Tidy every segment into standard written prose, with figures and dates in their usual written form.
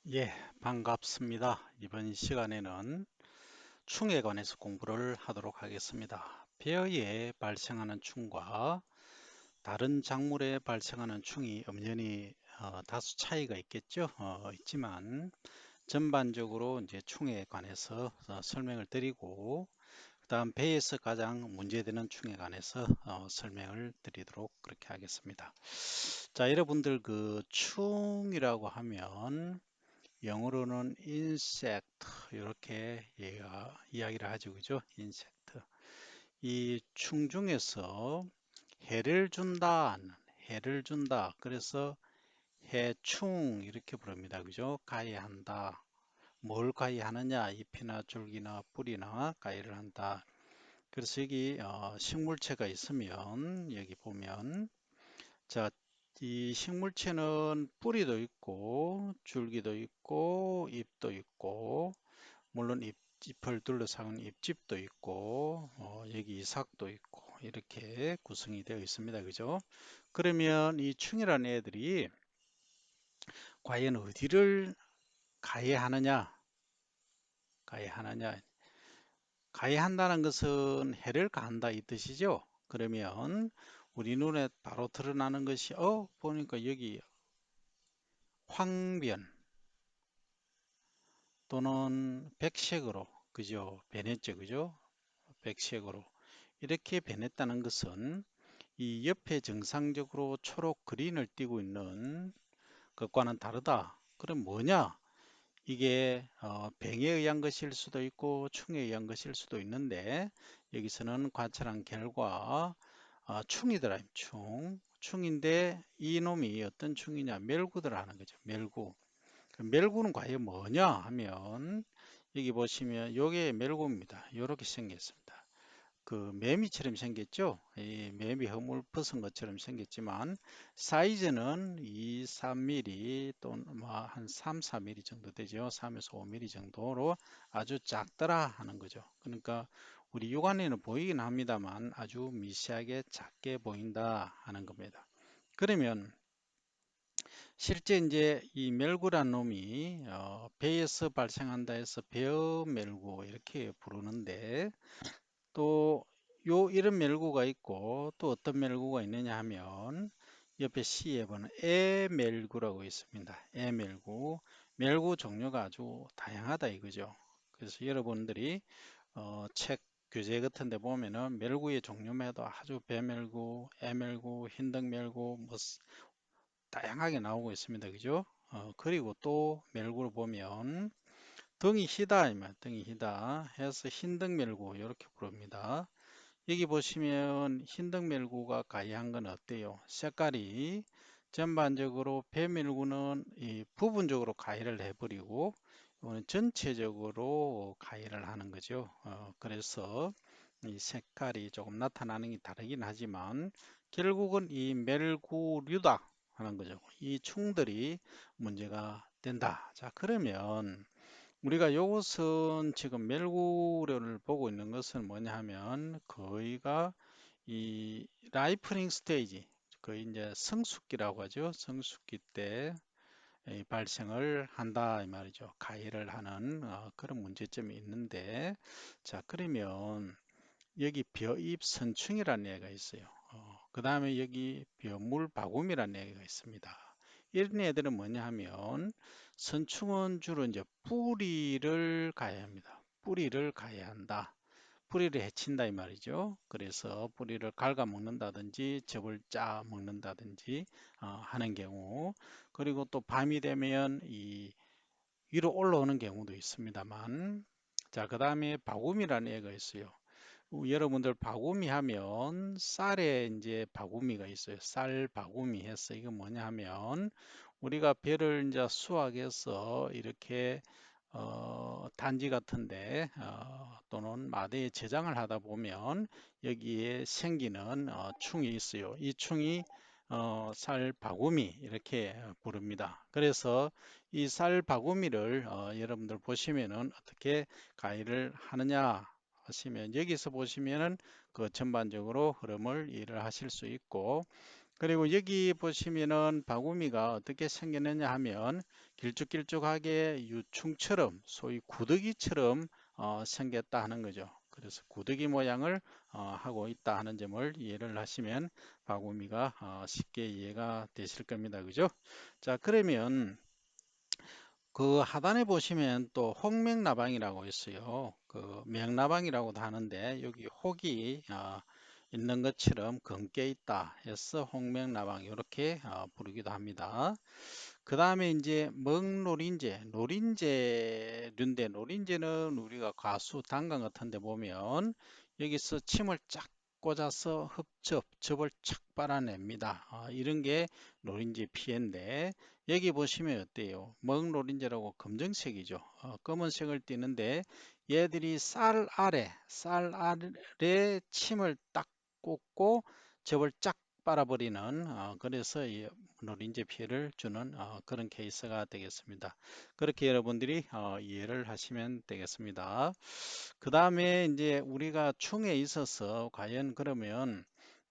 예, 반갑습니다. 이번 시간에는 충에 관해서 공부를 하도록 하겠습니다. 벼에 발생하는 충과 다른 작물에 발생하는 충이 엄연히 다소 차이가 있겠죠. 있지만 전반적으로 이제 충에 관해서 설명을 드리고 그다음 배에서 가장 문제되는 충에 관해서 설명을 드리도록 그렇게 하겠습니다. 자, 여러분들 그 충이라고 하면 영어로는 insect 이렇게 얘가 이야기를 하죠, 그죠? insect. 이 충 중에서 해를 준다. 그래서 해충 이렇게 부릅니다, 그죠? 가해한다. 뭘 가해하느냐? 잎이나 줄기나 뿌리나 가해를 한다. 그래서 여기 식물체가 있으면 여기 보면 자, 이 식물체는 뿌리도 있고 줄기도 있고 잎도 있고 물론 잎을 둘러싸은 잎집도 있고 여기 이삭도 있고 이렇게 구성이 되어 있습니다. 그죠? 그러면 이 충이라는 애들이 과연 어디를 가해하느냐? 가해하느냐? 가해한다는 것은 해를 가한다 이 뜻이죠. 그러면 우리 눈에 바로 드러나는 것이 보니까 여기 황변 또는 백색으로 그죠? 변했죠. 그죠? 백색으로 이렇게 변했다는 것은 이 옆에 정상적으로 초록 그린을 띠고 있는 것과는 다르다. 그럼 뭐냐? 이게 병에 의한 것일 수도 있고 충에 의한 것일 수도 있는데 여기서는 관찰한 결과 충이더라. 충인데 이놈이 어떤 충이냐? 멸구들 하는 거죠. 멸구. 멸구는 과연 뭐냐 하면 여기 보시면 요게 멸구입니다. 이렇게 생겼습니다. 그 매미처럼 생겼죠. 이 매미 허물 벗은 것처럼 생겼지만 사이즈는 2, 3mm 또는 뭐한 3, 4mm 정도 되죠. 3에서 5mm 정도로 아주 작더라 하는 거죠. 그러니까 우리 육안에는 보이긴 합니다만 아주 미세하게 작게 보인다 하는 겁니다. 그러면 실제 이제 이 멸구란 놈이 배에서 발생한다 해서 배어멸구 이렇게 부르는데 또 이런 멸구가 있고 또 어떤 멸구가 있느냐 하면 옆에 C에 보는 애멸구라고 있습니다. 애멸구. 멸구 종류가 아주 다양하다 이거죠. 그래서 여러분들이 책 교재 같은 데 보면은 멸구의 종류마다 아주 배멸구, 애멸구, 흰등멸구 뭐 다양하게 나오고 있습니다. 그죠? 그리고 또 멸구를 보면 등이 희다 이말 등이 희다 해서 흰등멸구 이렇게 부릅니다. 여기 보시면 흰등멸구가 가해한 건 어때요? 색깔이 전반적으로 배멸구는 이 부분적으로 가해를 해버리고 이거는 전체적으로 가해를 하는 거죠. 그래서 이 색깔이 조금 나타나는 게 다르긴 하지만 결국은 이 멸구류다 하는 거죠. 이 충들이 문제가 된다. 자, 그러면 우리가 이것은 지금 멜구를 보고 있는 것은 뭐냐 하면 거의가 이 라이프닝 스테이지 거의 이제 성숙기라고 하죠. 성숙기 때 발생을 한다 이 말이죠. 가해를 하는 그런 문제점이 있는데 자 그러면 여기 벼입선충이라는 얘기가 있어요. 그 다음에 여기 벼물바구미라는 얘기가 있습니다. 이런 애들은 뭐냐 하면 선충은 주로 이제 뿌리를 가야 합니다. 뿌리를 가야 한다. 뿌리를 해친다 이 말이죠. 그래서 뿌리를 갉아 먹는다든지 즙을 짜 먹는다든지 하는 경우 그리고 또 밤이 되면 이 위로 올라오는 경우도 있습니다만 자, 그 다음에 바구미라는 애가 있어요. 여러분들 바구미 하면 쌀에 이제 바구미가 있어요. 쌀 바구미 해서 이거 뭐냐 하면 우리가 배를 이제 수확해서 이렇게 단지 같은데 또는 마대에 저장을 하다 보면 여기에 생기는 충이 있어요. 이 충이 쌀 바구미 이렇게 부릅니다. 그래서 이 쌀 바구미를 여러분들 보시면은 어떻게 가위를 하느냐 하시면 여기서 보시면은 그 전반적으로 흐름을 이해를 하실 수 있고 그리고 여기 보시면은 바구미가 어떻게 생겼느냐 하면 길쭉길쭉하게 유충처럼 소위 구더기처럼 생겼다 하는 거죠. 그래서 구더기 모양을 하고 있다 하는 점을 이해를 하시면 바구미가 쉽게 이해가 되실 겁니다. 그죠? 자, 그러면 그 하단에 보시면 또 홍맥나방이라고 있어요. 그 맥나방이라고도 하는데 여기 혹이 있는 것처럼 검게 있다 해서 홍맥나방 이렇게 부르기도 합니다. 그 다음에 이제 먹노린재, 노린재류인데 노린재는 우리가 가수 단강 같은 데 보면 여기서 침을 쫙 꽂아서 접을 착 빨아냅니다. 이런 게 노린재 피해인데 여기 보시면 어때요? 먹노린재라고 검정색이죠. 검은색을 띠는데 얘들이 쌀 아래 침을 딱 꽂고 접을 쫙 빨아버리는 그래서 이 노린재 피해를 주는 그런 케이스가 되겠습니다. 그렇게 여러분들이 이해를 하시면 되겠습니다. 그 다음에 이제 우리가 충에 있어서 과연 그러면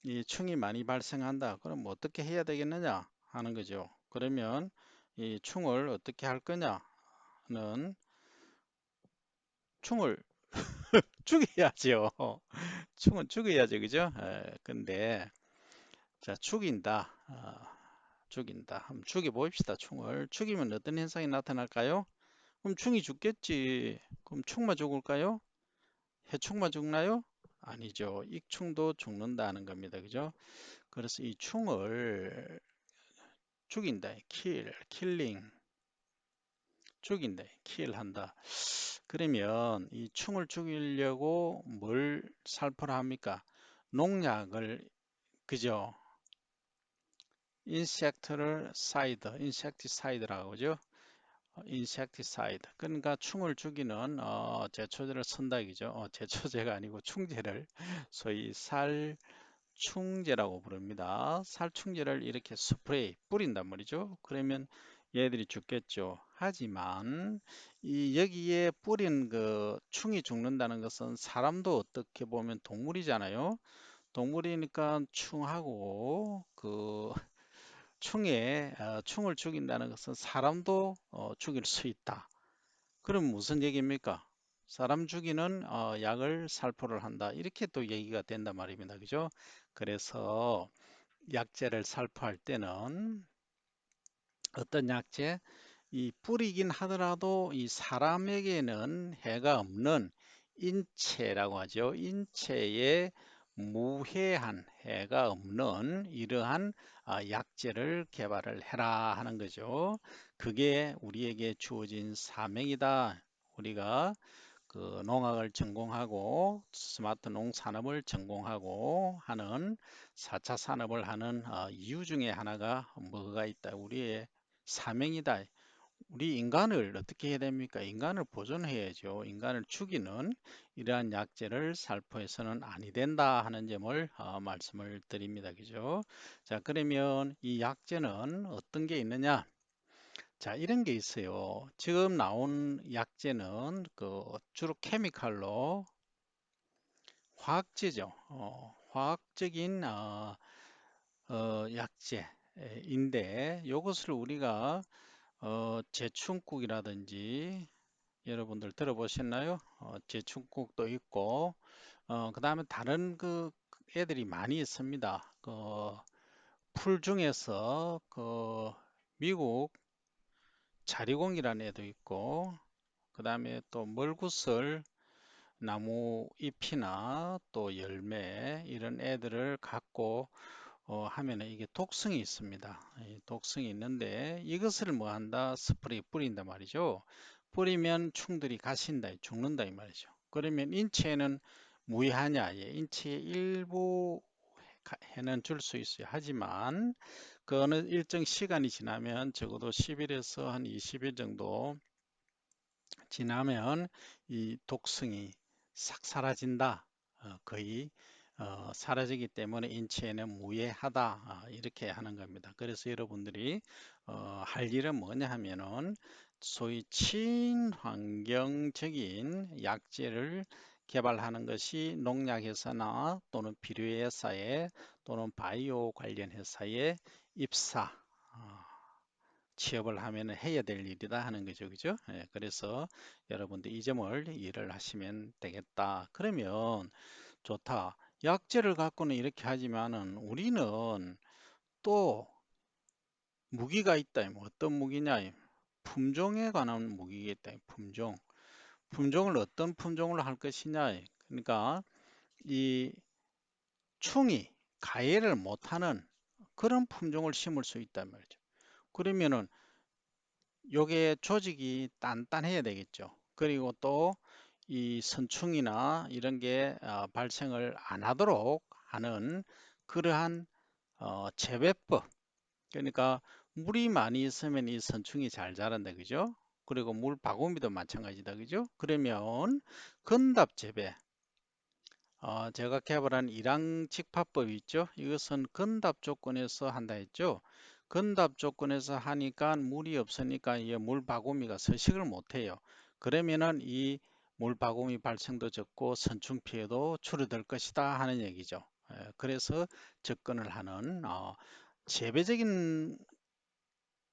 이 충이 많이 발생한다. 그럼 어떻게 해야 되겠느냐 하는 거죠. 그러면 이 충을 어떻게 할 거냐는 충을 죽여야죠. 충은 죽여야죠. 그죠? 근데 자, 죽인다. 한번 죽여봅시다, 충을. 죽이면 어떤 현상이 나타날까요? 그럼 충이 죽겠지. 그럼 충만 죽을까요? 해충만 죽나요? 아니죠. 익충도 죽는다는 겁니다. 그죠? 그래서 이 충을 죽인다. 킬링. 죽인다. 킬한다. 그러면 이 충을 죽이려고 뭘 살포를 합니까? 농약을, 그죠? 인섹티사이드라고 하죠. 인섹티사이드. 그러니까 충을 죽이는 제초제를 쓴다 이죠. 제초제가 아니고 충제를 소위 살충제라고 부릅니다. 살충제를 이렇게 스프레이 뿌린단 말이죠. 그러면 얘들이 죽겠죠. 하지만 이 여기에 뿌린 그 충이 죽는다는 것은 사람도 어떻게 보면 동물이잖아요. 동물이니까 충하고 그 충을 죽인다는 것은 사람도 죽일 수 있다. 그럼 무슨 얘기입니까? 사람 죽이는 약을 살포를 한다. 이렇게 또 얘기가 된단 말입니다. 그죠? 그래서 약제를 살포할 때는 어떤 약제? 이 뿌리긴 하더라도 이 사람에게는 해가 없는 인체라고 하죠. 인체에 무해한 해가 없는 이러한 약재를 개발을 해라 하는 거죠. 그게 우리에게 주어진 사명이다. 우리가 그 농학을 전공하고 스마트 농산업을 전공하고 하는 4차 산업을 하는 이유 중에 하나가 뭐가 있다. 우리의 사명이다. 우리 인간을 어떻게 해야 됩니까? 인간을 보존해야죠. 인간을 죽이는 이러한 약재를 살포해서는 아니 된다 하는 점을 말씀을 드립니다. 그죠? 자, 그러면 이 약재는 어떤 게 있느냐? 자, 이런 게 있어요. 지금 나온 약재는 그 주로 케미칼로 화학제죠. 화학적인 약재인데 이것을 우리가 제충국이라든지 여러분들 들어보셨나요? 제충국도 있고 그 다음에 다른 그 애들이 많이 있습니다. 그 풀 중에서 그 미국 자리공이라는 애도 있고 그 다음에 또 멀구슬 나무 잎이나 또 열매 이런 애들을 갖고 하면은 이게 독성이 있습니다. 이 독성이 있는데 이것을 뭐 한다? 스프레이 뿌린단 말이죠. 뿌리면 충들이 가신다, 죽는다 이 말이죠. 그러면 인체에는 무해하냐? 예, 인체의 일부 해는 줄 수 있어요. 하지만 그 어느 일정 시간이 지나면 적어도 10일에서 한 20일 정도 지나면 이 독성이 싹 사라진다. 거의 사라지기 때문에 인체에는 무해하다. 이렇게 하는 겁니다. 그래서 여러분들이 할 일은 뭐냐 하면은 소위 친환경적인 약재를 개발하는 것이 농약회사나 또는 비료회사에 또는 바이오 관련 회사에 입사, 어, 취업을 하면 해야 될 일이다 하는 거죠. 그죠? 예, 그래서 여러분들 이 점을 이해를 하시면 되겠다. 그러면 좋다. 약재를 갖고는 이렇게 하지만은 우리는 또 무기가 있다. 뭐 어떤 무기냐? 품종에 관한 무기가 있다. 품종. 품종을 어떤 품종으로 할 것이냐. 그러니까 이 충이 가해를 못하는 그런 품종을 심을 수 있단 말이죠. 그러면은 요게 조직이 단단해야 되겠죠. 그리고 또 이 선충이나 이런 게 발생을 안 하도록 하는 그러한 재배법. 그러니까 물이 많이 있으면 이 선충이 잘 자란다. 그죠? 그리고 물 바구미도 마찬가지다. 그죠? 그러면 건답 재배. 제가 개발한 일항 직파법 있죠? 이것은 건답 조건에서 한다 했죠? 건답 조건에서 하니까 물이 없으니까 이 물 바구미가 서식을 못해요. 그러면은 이 물 바구미 발생도 적고 선충 피해도 줄어들 것이다 하는 얘기죠. 그래서 접근을 하는 재배적인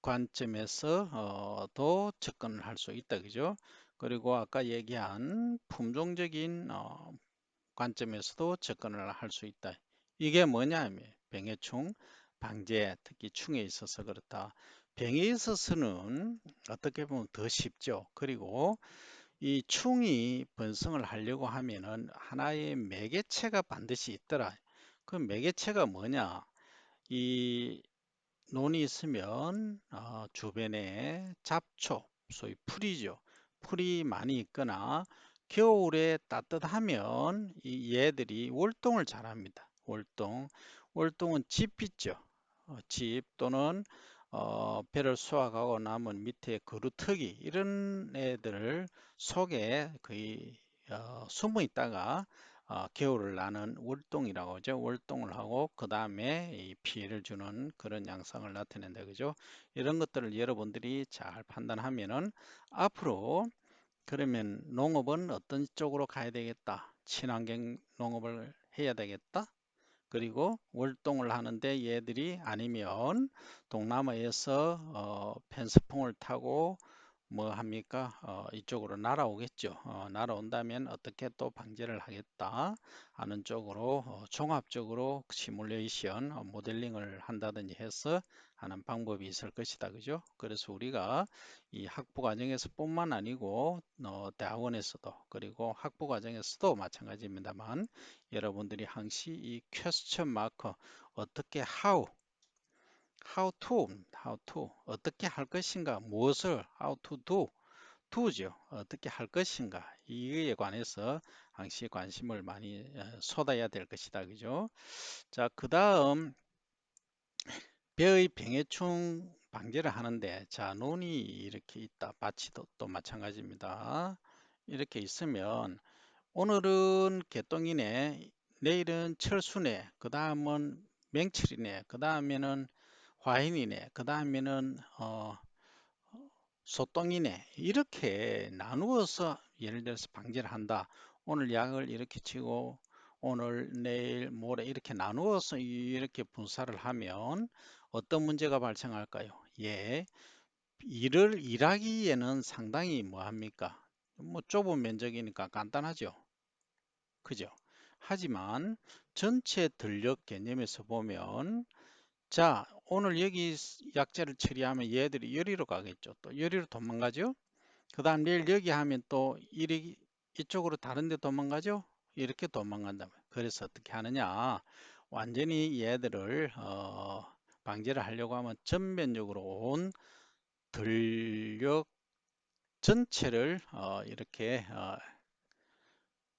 관점에서 도 접근을 할 수 있다. 그죠? 그리고 아까 얘기한 품종적인 관점에서도 접근을 할 수 있다. 이게 뭐냐 하면 병해충 방제, 특히 충에 있어서 그렇다. 병에 있어서는 어떻게 보면 더 쉽죠. 그리고 이 충이 번성을 하려고 하면은 하나의 매개체가 반드시 있더라. 그 매개체가 뭐냐? 이 논이 있으면 주변에 잡초, 소위 풀이죠. 풀이 많이 있거나 겨울에 따뜻하면 이 얘들이 월동을 잘합니다. 월동. 월동은 집 있죠. 집 또는 배를 수확하고 남은 밑에 그루터기 이런 애들 속에 거의 숨어 있다가 겨울을 나는 월동이라고 하죠. 월동을 하고 그 다음에 이 피해를 주는 그런 양상을 나타낸다. 그죠? 이런 것들을 여러분들이 잘 판단하면은 앞으로 그러면 농업은 어떤 쪽으로 가야 되겠다. 친환경 농업을 해야 되겠다. 그리고 월동을 하는데 얘들이 아니면 동남아에서 펜스풍을 타고 뭐 합니까? 이쪽으로 날아오겠죠. 날아온다면 어떻게 또 방제를 하겠다 하는 쪽으로 종합적으로 시뮬레이션 모델링을 한다든지 해서 하는 방법이 있을 것이다. 그죠? 그래서 우리가 이 학부 과정에서 뿐만 아니고 대학원에서도 그리고 학부 과정에서도 마찬가지입니다만 여러분들이 항시 이 퀘스천 마커 어떻게 how to 어떻게 할 것인가 무엇을 how to do죠 어떻게 할 것인가 이에 관해서 항시 관심을 많이 쏟아야 될 것이다. 그죠? 자, 그 다음 벼의 병해충 방제를 하는데 자 논이 이렇게 있다. 밭이도 또 마찬가지입니다. 이렇게 있으면 오늘은 개똥이네, 내일은 철수네, 그 다음은 맹철이네, 그 다음에는 화인이네, 그 다음에는 소똥이네. 이렇게 나누어서 예를 들어서 방제를 한다. 오늘 약을 이렇게 치고 오늘, 내일, 모레 이렇게 나누어서 이렇게 분사를 하면 어떤 문제가 발생할까요? 예, 일을 일하기에는 상당히 뭐합니까? 뭐 좁은 면적이니까 간단하죠. 그죠? 하지만 전체 들녘 개념에서 보면 자, 오늘 여기 약재를 처리하면 얘들이 여리로 가겠죠. 또 여리로 도망가죠. 그 다음 내일 여기 하면 또 이쪽으로 다른 데 도망가죠. 이렇게 도망간다. 그래서 어떻게 하느냐. 완전히 얘들을 방제를 하려고 하면 전면적으로 온 들녘 전체를 이렇게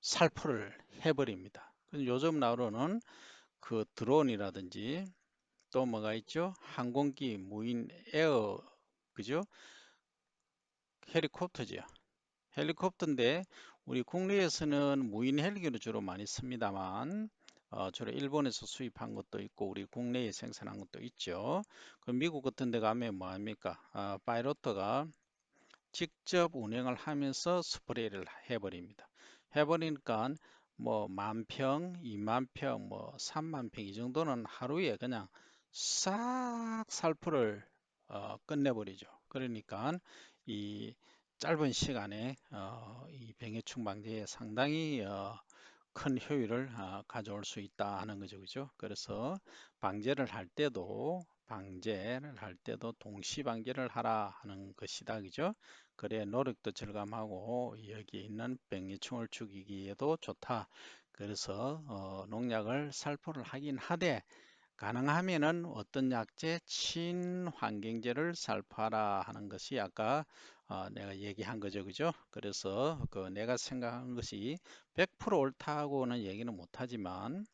살포를 해버립니다. 요즘 나오는 그 드론이라든지 또 뭐가 있죠? 항공기, 무인 에어, 그죠? 헬리콥터죠. 헬리콥터인데 우리 국내에서는 무인 헬기를 주로 많이 씁니다만 주로 일본에서 수입한 것도 있고 우리 국내에 생산한 것도 있죠. 그 미국 같은 데 가면 뭐 합니까? 파이로터가 직접 운행을 하면서 스프레이를 해버립니다. 해버리니까 뭐 10,000평, 20,000평, 뭐 30,000평 이 정도는 하루에 그냥 싹 살포를 끝내버리죠. 그러니까 이 짧은 시간에 이 병해충 방제에 상당히 큰 효율을 가져올 수 있다 하는 거죠. 그죠? 그래서 방제를 할 때도 동시 방제를 하라 하는 것이다. 그죠? 그래 노력도 절감하고 여기에 있는 병해충을 죽이기에도 좋다. 그래서 농약을 살포를 하긴 하되 가능하면은 어떤 약재 친환경제를 살포하라 하는 것이 아까 내가 얘기한 거죠. 그죠? 그래서 그 내가 생각한 것이 100% 옳다고는 얘기는 못하지만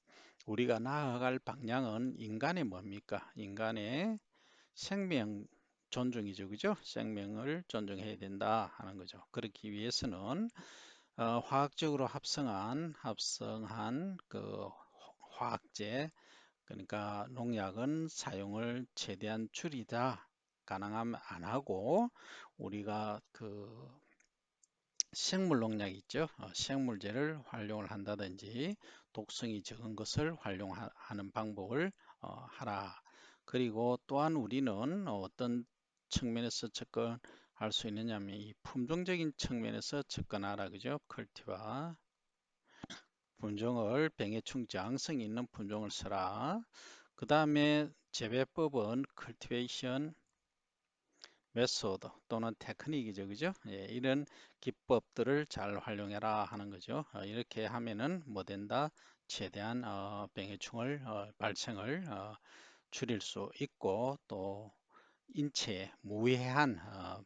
우리가 나아갈 방향은 인간의 뭡니까? 인간의 생명 존중이죠. 그죠? 생명을 존중해야 된다 하는 거죠. 그렇기 위해서는 화학적으로 합성한 그 화학제 그러니까 농약은 사용을 최대한 줄이자 가능하면 안 하고 우리가 그 생물 농약 있죠. 생물제를 활용을 한다든지 독성이 적은 것을 활용하는 방법을 하라. 그리고 또한 우리는 어떤 측면에서 접근할 수 있느냐면 이 품종적인 측면에서 접근하라. 그죠? 컬티와 품종을 병해충 저항성 있는 품종을 써라. 그 다음에 재배법은 cultivation 메소드 또는 테크닉이죠. 그죠? 예, 이런 기법들을 잘 활용해라 하는 거죠. 이렇게 하면은 뭐 된다? 최대한 병해충을 발생을 줄일 수 있고 또 인체에 무해한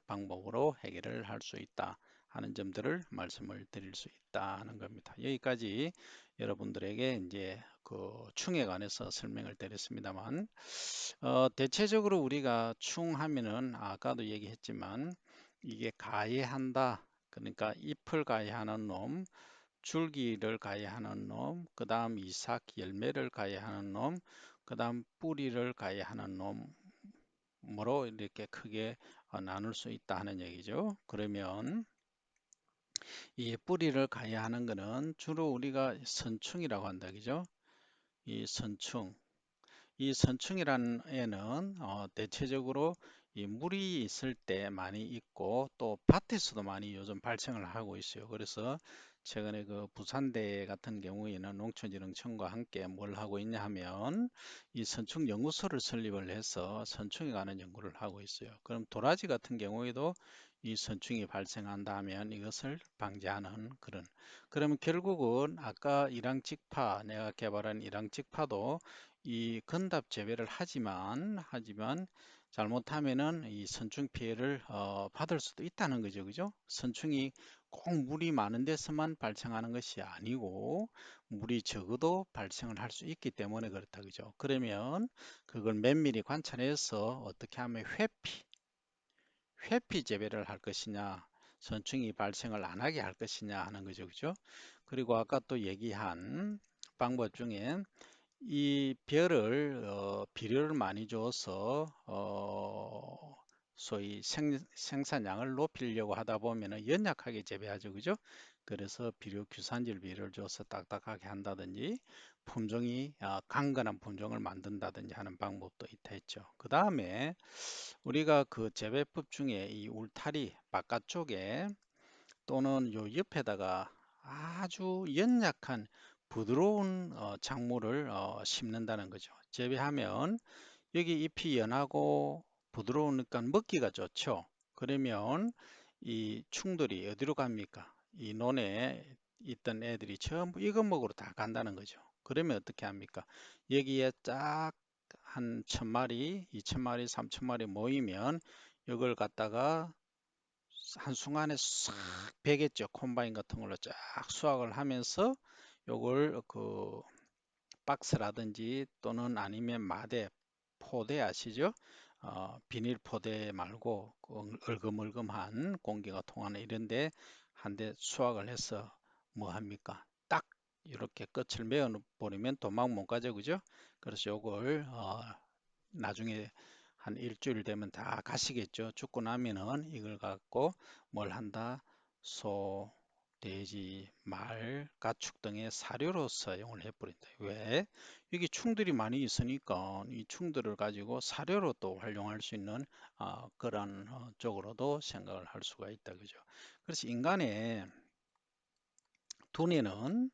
방법으로 해결을 할 수 있다 하는 점들을 말씀을 드릴 수 있다 하는 겁니다. 여기까지 여러분들에게 이제 그 충에 관해서 설명을 드렸습니다만 대체적으로 우리가 충하면은 아까도 얘기했지만 이게 가해한다 그러니까 잎을 가해하는 놈 줄기를 가해하는 놈, 그 다음 이삭 열매를 가해하는 놈, 그 다음 뿌리를 가해하는 놈으로 이렇게 크게 나눌 수 있다 하는 얘기죠. 그러면 이 뿌리를 가해하는 것은 주로 우리가 선충이라고 한다, 그죠? 이 선충. 이 선충이라는 애는 대체적으로 이 물이 있을 때 많이 있고 또 밭에서도 많이 요즘 발생을 하고 있어요. 그래서 최근에 그 부산대 같은 경우에는 농촌진흥청과 함께 뭘 하고 있냐 하면 이 선충 연구소를 설립을 해서 선충에 관한 연구를 하고 있어요. 그럼 도라지 같은 경우에도 이 선충이 발생한다면 이것을 방지하는 그러면 결국은 아까 일항직파 내가 개발한 일항직파도 이 건답 재배를 하지만 잘못하면은 이 선충 피해를 받을 수도 있다는 거죠. 그죠? 선충이 꼭 물이 많은 데서만 발생하는 것이 아니고 물이 적어도 발생을 할 수 있기 때문에 그렇다. 그죠? 그러면 그걸 면밀히 관찰해서 어떻게 하면 회피 재배를 할 것이냐 선충이 발생을 안 하게 할 것이냐 하는 거죠. 그죠? 그리고 아까 또 얘기한 방법 중에 이 별을 비료를 많이 줘서 소위 생산량을 높이려고 하다 보면은 연약하게 재배하죠, 그죠? 그래서 비료 규산질 비료를 줘서 딱딱하게 한다든지 품종이 강건한 품종을 만든다든지 하는 방법도 있다 했죠. 그 다음에 우리가 그 재배법 중에 이 울타리 바깥쪽에 또는 요 옆에다가 아주 연약한 부드러운 작물을 심는다는 거죠. 재배하면 여기 잎이 연하고 부드러우니까 먹기가 좋죠. 그러면 이 충들이 어디로 갑니까? 이 논에 있던 애들이 전부 이거 먹으러 다 간다는 거죠. 그러면 어떻게 합니까? 여기에 딱 한 1,000마리, 2,000마리, 3,000마리 모이면 이걸 갖다가 한순간에 싹 베겠죠. 콤바인 같은 걸로 쫙 수확을 하면서 요걸 그 박스라든지 또는 아니면 마대, 포대 아시죠? 비닐 포대 말고 그 얼금얼금한 공기가 통하는 이런데 한 대 수확을 해서 뭐 합니까? 딱 이렇게 끝을 메어 버리면 도망 못 가죠, 그죠? 그래서 요걸 나중에 한 일주일 되면 다 가시겠죠. 죽고 나면은 이걸 갖고 뭘 한다? 소, 돼지, 말, 가축 등의 사료로 사용을 해버린다. 왜? 여기 충들이 많이 있으니까 이 충들을 가지고 사료로 또 활용할 수 있는 그런 쪽으로도 생각을 할 수가 있다. 그죠? 그래서 인간의 두뇌는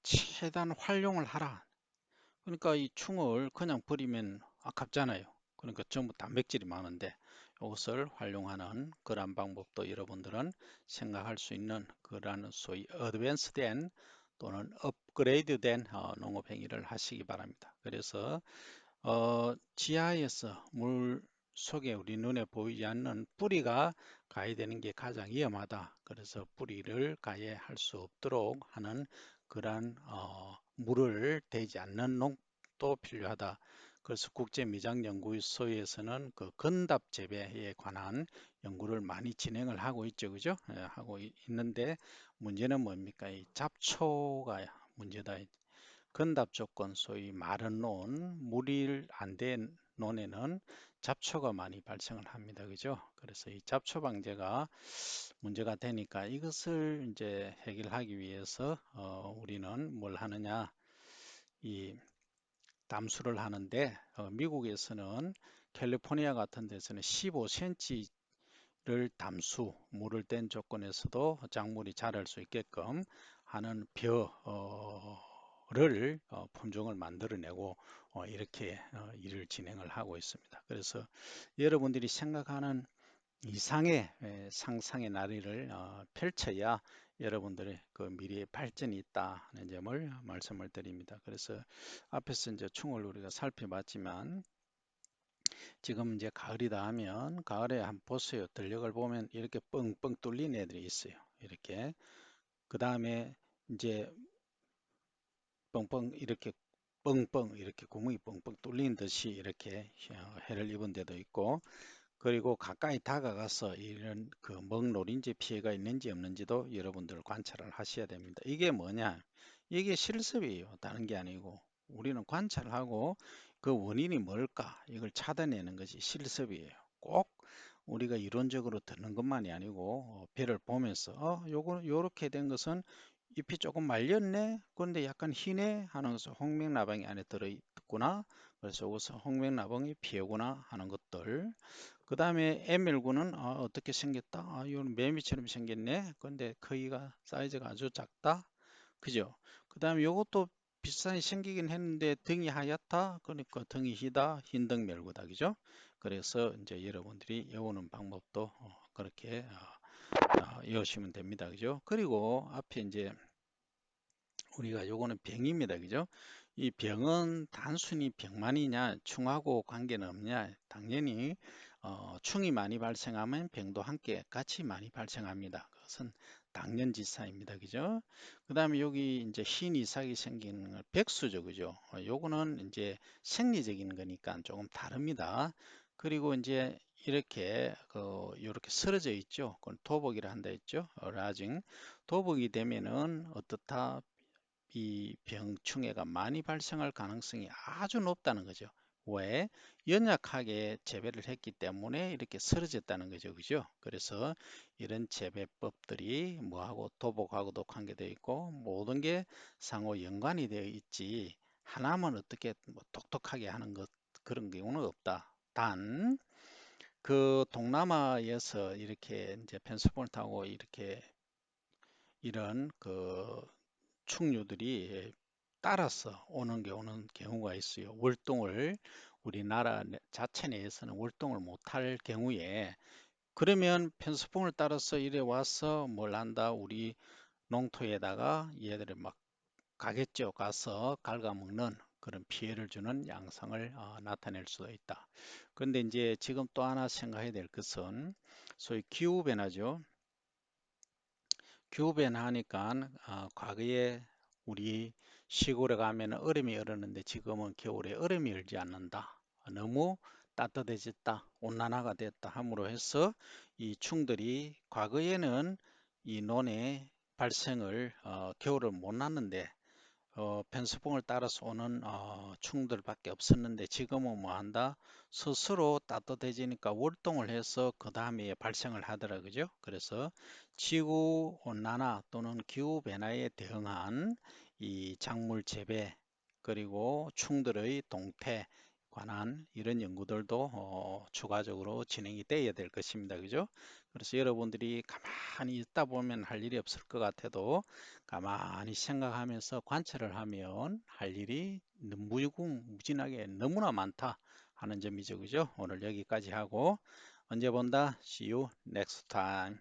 최대한 활용을 하라. 그러니까 이 충을 그냥 버리면 아깝잖아요. 그러니까 전부 단백질이 많은데 이것을 활용하는 그런 방법도 여러분들은 생각할 수 있는 그런 소위 어드밴스된 또는 업그레이드된 농업 행위를 하시기 바랍니다. 그래서 지하에서 물 속에 우리 눈에 보이지 않는 뿌리가 가해되는 게 가장 위험하다. 그래서 뿌리를 가해할 수 없도록 하는 그러한 물을 대지 않는 농도 필요하다. 그래서 국제미장연구소에서는 그 건답 재배에 관한 연구를 많이 진행을 하고 있죠, 그죠? 예, 하고 있는데 문제는 뭡니까? 이 잡초가 문제다. 건답 조건, 소위 마른 논, 물이 안 된 논에는 잡초가 많이 발생을 합니다. 그죠? 그래서 이 잡초 방제가 문제가 되니까 이것을 이제 해결하기 위해서 우리는 뭘 하느냐? 이 담수를 하는데 미국에서는 캘리포니아 같은 데서는 15cm를 담수, 물을 뗀 조건에서도 작물이 자랄 수 있게끔 하는 벼를 품종을 만들어내고 이렇게 일을 진행을 하고 있습니다. 그래서 여러분들이 생각하는 이상의 상상의 나래를 펼쳐야 여러분들의 그 미래의 발전이 있다는 점을 말씀을 드립니다. 그래서 앞에서 이제 충을 우리가 살펴봤지만 지금 이제 가을이다 하면 가을에 한번 보세요. 들녘을 보면 이렇게 뻥뻥 뚫린 애들이 있어요. 이렇게 그 다음에 이제 뻥뻥 이렇게 뻥뻥 이렇게 구멍이 뻥뻥 뚫린 듯이 이렇게 해를 입은 데도 있고 그리고 가까이 다가가서 이런 그 먹노린지 피해가 있는지 없는지도 여러분들 관찰을 하셔야 됩니다. 이게 뭐냐? 이게 실습이에요. 다른 게 아니고 우리는 관찰을 하고 그 원인이 뭘까? 이걸 찾아내는 것이 실습이에요. 꼭 우리가 이론적으로 듣는 것만이 아니고 배를 보면서 요렇게 된 것은 잎이 조금 말렸네. 그런데 약간 희네 하는 것은 홍맥나방이 안에 들어있구나. 그래서 여기서 홍맥나방이 피해구나 하는 것들. 그 다음에 에밀구는 어떻게 생겼다? 이건 매미처럼 생겼네. 근데 크기가 사이즈가 아주 작다. 그죠? 그 다음에 요것도 비슷하게 생기긴 했는데 등이 하얗다. 그러니까 등이 희다. 흰등 멸구다. 그죠? 그래서 이제 여러분들이 외우는 방법도 그렇게 외우시면 됩니다. 그죠? 그리고 앞에 이제 우리가 요거는 병입니다. 그죠? 이 병은 단순히 병만이냐 충하고 관계는 없냐 당연히 충이 많이 발생하면 병도 함께 같이 많이 발생합니다. 그것은 당연지사입니다. 그죠? 그 다음에 여기 이제 흰 이삭이 생기는 건 백수죠. 그죠? 요거는 이제 생리적인 거니까 조금 다릅니다. 그리고 이제 이렇게 이렇게 쓰러져 있죠. 그건 도복이라 한다 했죠. 라징 도복이 되면은 어떻다 이 병충해가 많이 발생할 가능성이 아주 높다는 거죠. 왜? 연약하게 재배를 했기 때문에 이렇게 쓰러졌다는 거죠. 그죠? 그래서 이런 재배법들이 뭐하고 도복하고도 관계되어 있고 모든 게 상호 연관이 되어 있지 하나만 어떻게 뭐 똑똑하게 하는 것 그런 경우는 없다. 단 그 동남아에서 이렇게 이제 펜스폰을 타고 이렇게 이런 그 충류들이 따라서 오는 경우가 있어요. 월동을 우리나라 자체 내에서는 월동을 못할 경우에 그러면 편서풍을 따라서 이래 와서 뭘 한다 우리 농토에다가 얘들을 막 가겠죠. 가서 갉아먹는 그런 피해를 주는 양상을 나타낼 수도 있다. 그런데 이제 지금 또 하나 생각해야 될 것은 소위 기후변화죠. 기후변화하니까 과거에 우리 시골에 가면 얼음이 얼었는데 지금은 겨울에 얼음이 얼지 않는다. 너무 따뜻해졌다. 온난화가 됐다 함으로 해서 이 충들이 과거에는 이 논의 발생을 겨울을 못 났는데 편수봉을 따라서 오는 충들밖에 없었는데 지금은 뭐 한다? 스스로 따뜻해지니까 월동을 해서 그 다음에 발생을 하더라 그죠? 그래서 지구 온난화 또는 기후 변화에 대응한 이 작물 재배 그리고 충들의 동태 관한 이런 연구들도 추가적으로 진행이 돼야 될 것입니다. 그죠? 그래서 여러분들이 가만히 있다 보면 할 일이 없을 것 같아도 가만히 생각하면서 관찰을 하면 할 일이 무궁무진하게 너무나 많다 하는 점이죠. 그죠? 오늘 여기까지 하고 언제 본다? See you next time.